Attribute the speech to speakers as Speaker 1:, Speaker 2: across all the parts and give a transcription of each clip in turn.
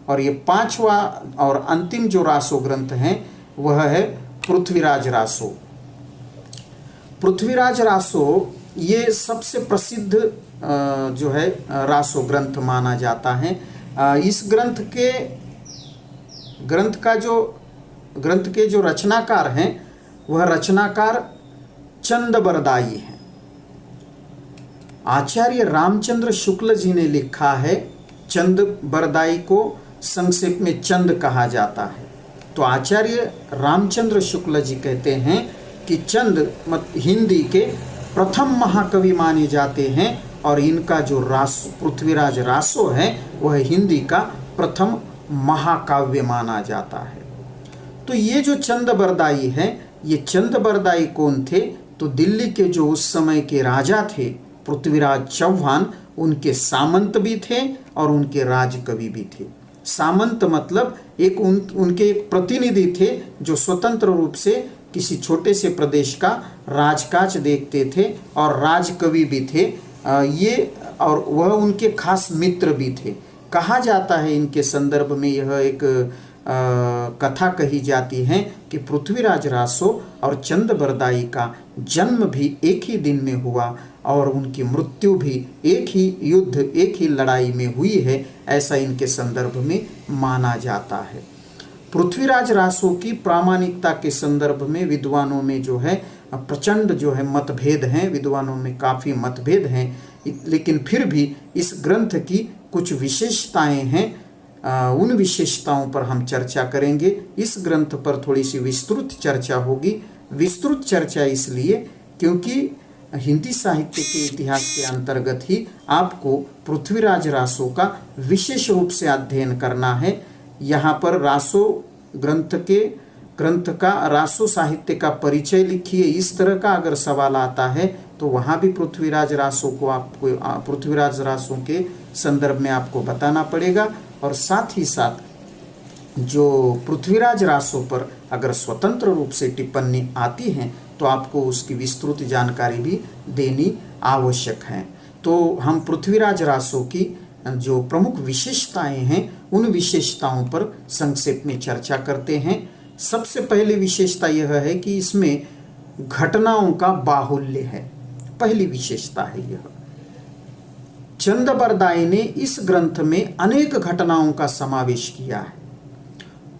Speaker 1: और ये पांचवा और अंतिम जो रासो ग्रंथ है वह है पृथ्वीराज रासो। पृथ्वीराज रासो ये सबसे प्रसिद्ध जो है रासो ग्रंथ माना जाता है। इस ग्रंथ के जो रचनाकार हैं वह रचनाकार चंदबरदाई हैं। आचार्य रामचंद्र शुक्ल जी ने लिखा है। चंदबरदाई को संक्षेप में चंद कहा जाता है। तो आचार्य रामचंद्र शुक्ल जी कहते हैं कि चंद हिंदी के प्रथम महाकवि माने जाते हैं और इनका जो रासो पृथ्वीराज रासो है वह हिंदी का प्रथम महाकाव्य माना जाता है। तो ये जो चंदबरदाई है, ये चंदबरदाई कौन थे? तो दिल्ली के जो उस समय के राजा थे पृथ्वीराज चौहान, उनके सामंत भी थे और उनके राजकवि भी थे। सामंत मतलब उनके एक प्रतिनिधि थे जो स्वतंत्र रूप से किसी छोटे से प्रदेश का राजकाज देखते थे और राजकवि भी थे ये, और वह उनके खास मित्र भी थे। कहा जाता है इनके संदर्भ में यह एक कथा कही जाती है कि पृथ्वीराज रासो और चंदबरदाई का जन्म भी एक ही दिन में हुआ और उनकी मृत्यु भी एक ही युद्ध, एक ही लड़ाई में हुई है, ऐसा इनके संदर्भ में माना जाता है। पृथ्वीराज रासो की प्रामाणिकता के संदर्भ में विद्वानों में जो है प्रचंड जो है मतभेद हैं, विद्वानों में काफ़ी मतभेद हैं, लेकिन फिर भी इस ग्रंथ की कुछ विशेषताएं हैं। उन विशेषताओं पर हम चर्चा करेंगे। इस ग्रंथ पर थोड़ी सी विस्तृत चर्चा होगी। विस्तृत चर्चा इसलिए क्योंकि हिंदी साहित्य के इतिहास के अंतर्गत ही आपको पृथ्वीराज रासो का विशेष रूप से अध्ययन करना है। यहाँ पर रासो ग्रंथ का रासो साहित्य का परिचय लिखिए, इस तरह का अगर सवाल आता है तो वहाँ भी पृथ्वीराज रासो के संदर्भ में आपको बताना पड़ेगा। और साथ ही साथ जो पृथ्वीराज रासो पर अगर स्वतंत्र रूप से टिप्पणी आती हैं तो आपको उसकी विस्तृत जानकारी भी देनी आवश्यक है। तो हम पृथ्वीराज रासो की जो प्रमुख विशेषताएं हैं उन विशेषताओं पर संक्षेप में चर्चा करते हैं। सबसे पहली विशेषता यह है कि इसमें घटनाओं का बाहुल्य है। पहली विशेषता है यह। चंदबरदाई ने इस ग्रंथ में अनेक घटनाओं का समावेश किया है।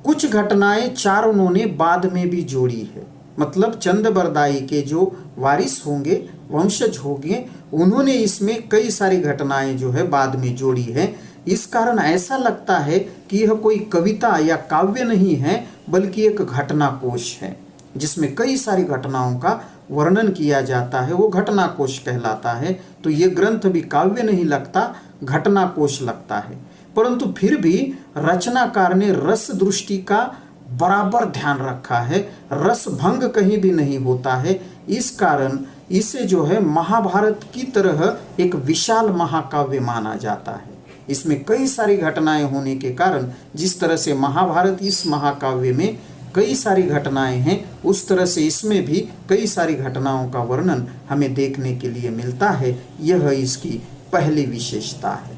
Speaker 1: कुछ घटनाएं चार उन्होंने बाद में भी जोड़ी है, मतलब चंदबरदाई के जो वारिस होंगे, वंशज होंगे, उन्होंने इसमें कई सारी घटनाएं जो है बाद में जोड़ी है। इस कारण ऐसा लगता है कि यह कोई कविता या काव्य नहीं है बल्कि एक घटना कोश है जिसमें कई सारी घटनाओं का वर्णन किया जाता है, वो घटना कोश कहलाता है। तो ये ग्रंथ भी काव्य नहीं लगता, घटना कोश लगता है। परंतु फिर भी रचनाकार ने रस दृष्टि का बराबर ध्यान रखा है, रस भंग कहीं भी नहीं होता है। इस कारण इसे जो है महाभारत की तरह एक विशाल महाकाव्य माना जाता है। इसमें कई सारी घटनाएं होने के कारण जिस तरह से महाभारत इस महाकाव्य में कई सारी घटनाएं हैं, उस तरह से इसमें भी कई सारी घटनाओं का वर्णन हमें देखने के लिए मिलता है। यह इसकी पहली विशेषता है।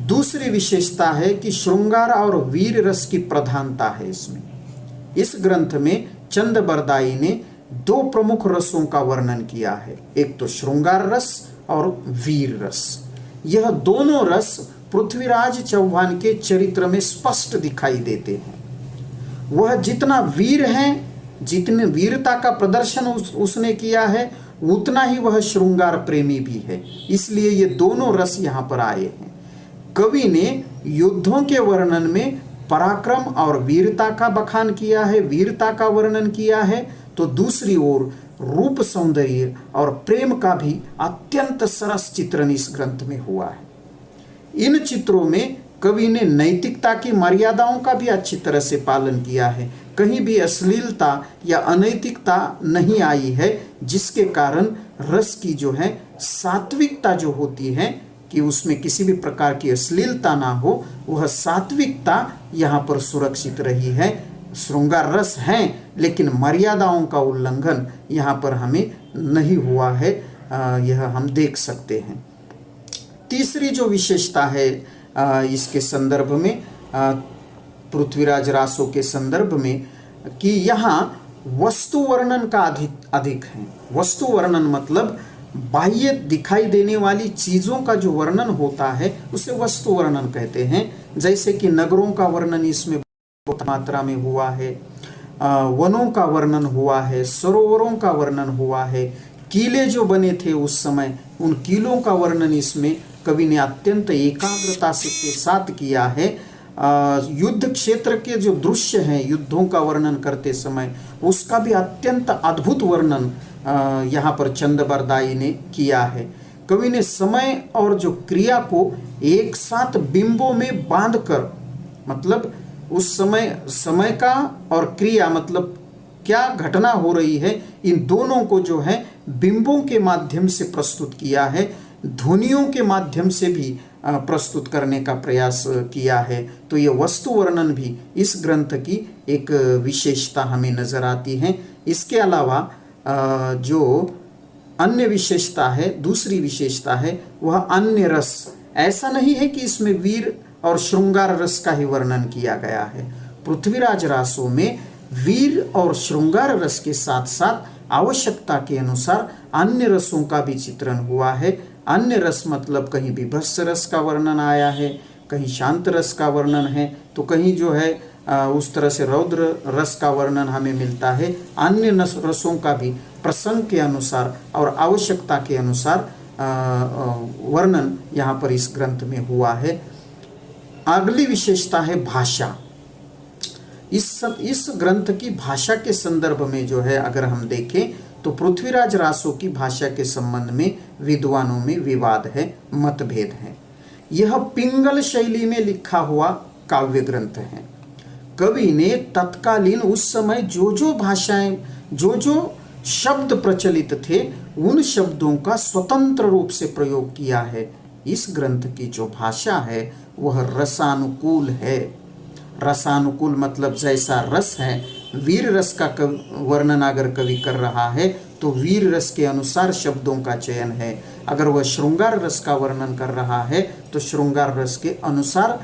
Speaker 1: दूसरी विशेषता है कि श्रृंगार और वीर रस की प्रधानता है इसमें। इस ग्रंथ में चंदबरदाई ने दो प्रमुख रसों का वर्णन किया है, एक तो श्रृंगार रस और वीर रस। यह दोनों रस पृथ्वीराज चौहान के चरित्र में स्पष्ट दिखाई देते हैं। वह जितना वीर है, जितने वीरता का प्रदर्शन उसने किया है, उतना ही वह श्रृंगार प्रेमी भी है। इसलिए ये दोनों रस यहाँ पर आए हैं। कवि ने युद्धों के वर्णन में पराक्रम और वीरता का बखान किया है, वीरता का वर्णन किया है, तो दूसरी ओर रूप सौंदर्य और प्रेम का भी अत्यंत सरस चित्रण इस ग्रंथ में हुआ है। इन चित्रों में कवि ने नैतिकता की मर्यादाओं का भी अच्छी तरह से पालन किया है। कहीं भी अश्लीलता या अनैतिकता नहीं आई है, जिसके कारण रस की जो है सात्विकता जो होती है कि उसमें किसी भी प्रकार की अश्लीलता ना हो, वह सात्विकता यहाँ पर सुरक्षित रही है। श्रृंगार रस हैं लेकिन मर्यादाओं का उल्लंघन यहाँ पर हमें नहीं हुआ है, यह हम देख सकते हैं। तीसरी जो विशेषता है इसके संदर्भ में अ, पृथ्वीराज रासो के संदर्भ में कि यहाँ वस्तु वर्णन का अधिक अधिक है। वस्तु वर्णन मतलब बाह्य दिखाई देने वाली चीज़ों का जो वर्णन होता है उसे वस्तु वर्णन कहते हैं। जैसे कि नगरों का वर्णन इसमें बहुत मात्रा में हुआ है, वनों का वर्णन हुआ है, सरोवरों का वर्णन हुआ है, किले जो बने थे उस समय उन किलों का वर्णन इसमें कवि ने अत्यंत एकाग्रता से के साथ किया है। युद्ध क्षेत्र के जो दृश्य हैं युद्धों का वर्णन करते समय उसका भी अत्यंत अद्भुत वर्णन यहाँ पर चंद बरदाई ने किया है। कवि ने समय और जो क्रिया को एक साथ बिंबों में बांधकर, मतलब उस समय का और क्रिया मतलब क्या घटना हो रही है, इन दोनों को जो है बिंबों के माध्यम से प्रस्तुत किया है, ध्वनियों के माध्यम से भी प्रस्तुत करने का प्रयास किया है। तो ये वस्तु वर्णन भी इस ग्रंथ की एक विशेषता हमें नजर आती है। इसके अलावा जो अन्य विशेषता है, दूसरी विशेषता है वह अन्य रस। ऐसा नहीं है कि इसमें वीर और श्रृंगार रस का ही वर्णन किया गया है। पृथ्वीराज रासो में वीर और श्रृंगार रस के साथ साथ आवश्यकता के अनुसार अन्य रसों का भी चित्रण हुआ है। अन्य रस मतलब कहीं विभत्स रस का वर्णन आया है, कहीं शांत रस का वर्णन है, तो कहीं जो है उस तरह से रौद्र रस का वर्णन हमें मिलता है। अन्य रसों का भी प्रसंग के अनुसार और आवश्यकता के अनुसार वर्णन यहाँ पर इस ग्रंथ में हुआ है। अगली विशेषता है भाषा। इस ग्रंथ की भाषा के संदर्भ में जो है अगर हम देखें तो पृथ्वीराज रासो की भाषा के संबंध में विद्वानों में विवाद है, मतभेद है। यह पिंगल शैली में लिखा हुआ काव्य ग्रंथ है। कवि ने तत्कालीन उस समय जो भाषाएं जो शब्द प्रचलित थे उन शब्दों का स्वतंत्र रूप से प्रयोग किया है। इस ग्रंथ की जो भाषा है वह रसानुकूल है। रसानुकूल मतलब जैसा रस है, वीर रस का वर्णन अगर कवि कर रहा है तो वीर रस के अनुसार शब्दों का चयन है। अगर वह श्रृंगार रस का वर्णन कर रहा है तो श्रृंगार रस के अनुसार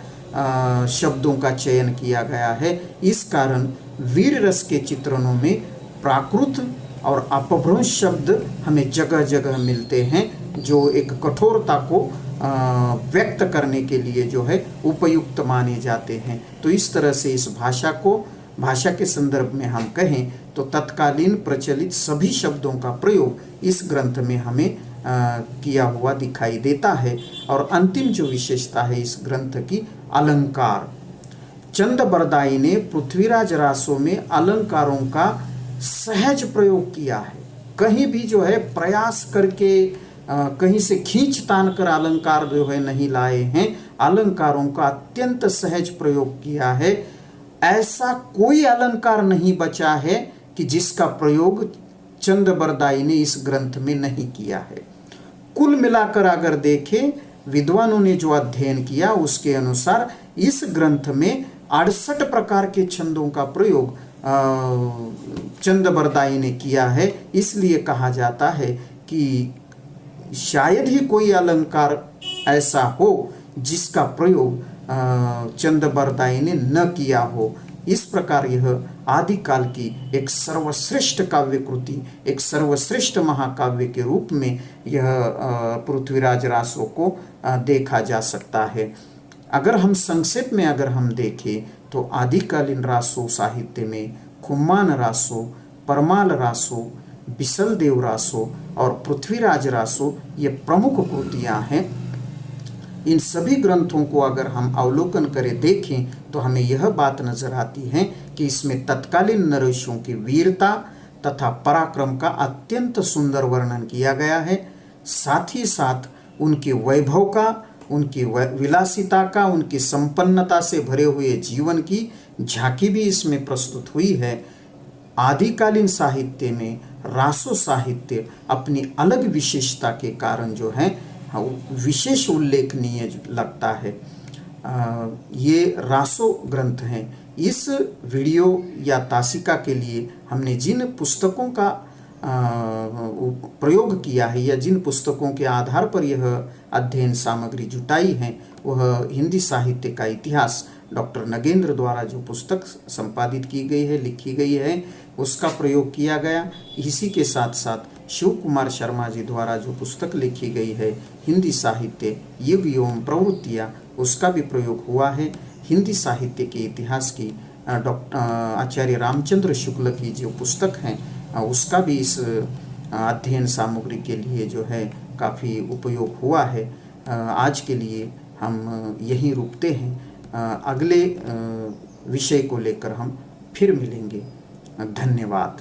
Speaker 1: शब्दों का चयन किया गया है। इस कारण वीर रस के चित्रणों में प्राकृत और अपभ्रंश शब्द हमें जगह जगह मिलते हैं जो एक कठोरता को व्यक्त करने के लिए जो है उपयुक्त माने जाते हैं। तो इस तरह से इस भाषा के संदर्भ में हम कहें तो तत्कालीन प्रचलित सभी शब्दों का प्रयोग इस ग्रंथ में हमें किया हुआ दिखाई देता है। और अंतिम जो विशेषता है इस ग्रंथ की, अलंकार। चंद बरदाई ने पृथ्वीराज रासो में अलंकारों का सहज प्रयोग किया है। कहीं भी जो है प्रयास करके कहीं से खींच तान कर अलंकार जो है नहीं लाए हैं, अलंकारों का अत्यंत सहज प्रयोग किया है। ऐसा कोई अलंकार नहीं बचा है कि जिसका प्रयोग चंद बरदाई ने इस ग्रंथ में नहीं किया है। कुल मिलाकर अगर देखें विद्वानों ने जो अध्ययन किया उसके अनुसार इस ग्रंथ में 68 प्रकार के छंदों का प्रयोग चंद बरदाई ने किया है। इसलिए कहा जाता है कि शायद ही कोई अलंकार ऐसा हो जिसका प्रयोग चंद बरदाई ने न किया हो। इस प्रकार यह आदिकाल की एक सर्वश्रेष्ठ काव्य कृति, एक सर्वश्रेष्ठ महाकाव्य के रूप में यह पृथ्वीराज रासो को देखा जा सकता है। अगर हम संक्षेप में अगर हम देखें तो आदिकालीन रासो साहित्य में खुम्मान रासो, परमाल रासो, बिसल देव रासो और पृथ्वीराज रासो ये प्रमुख कृतियां हैं। इन सभी ग्रंथों को अगर हम अवलोकन करें देखें तो हमें यह बात नजर आती है कि इसमें तत्कालीन नरेशों की वीरता तथा पराक्रम का अत्यंत सुंदर वर्णन किया गया है। साथ ही साथ उनके वैभव का, उनकी विलासिता का, उनकी संपन्नता से भरे हुए जीवन की झांकी भी इसमें प्रस्तुत हुई है। आदिकालीन साहित्य में रासो साहित्य अपनी अलग विशेषता के कारण जो है विशेष उल्लेखनीय लगता है। ये रासो ग्रंथ हैं। इस वीडियो या तासिका के लिए हमने जिन पुस्तकों का प्रयोग किया है या जिन पुस्तकों के आधार पर यह अध्ययन सामग्री जुटाई है वह हिंदी साहित्य का इतिहास डॉक्टर नगेंद्र द्वारा जो पुस्तक संपादित की गई है, लिखी गई है, उसका प्रयोग किया गया। इसी के साथ साथ शिव कुमार शर्मा जी द्वारा जो पुस्तक लिखी गई है हिंदी साहित्य युग एवं प्रवृत्तियाँ, उसका भी प्रयोग हुआ है। हिंदी साहित्य के इतिहास की डॉक्टर आचार्य रामचंद्र शुक्ल की जो पुस्तक हैं उसका भी इस अध्ययन सामग्री के लिए जो है काफ़ी उपयोग हुआ है। आज के लिए हम यहीं रुकते हैं। अगले विषय को लेकर हम फिर मिलेंगे। धन्यवाद।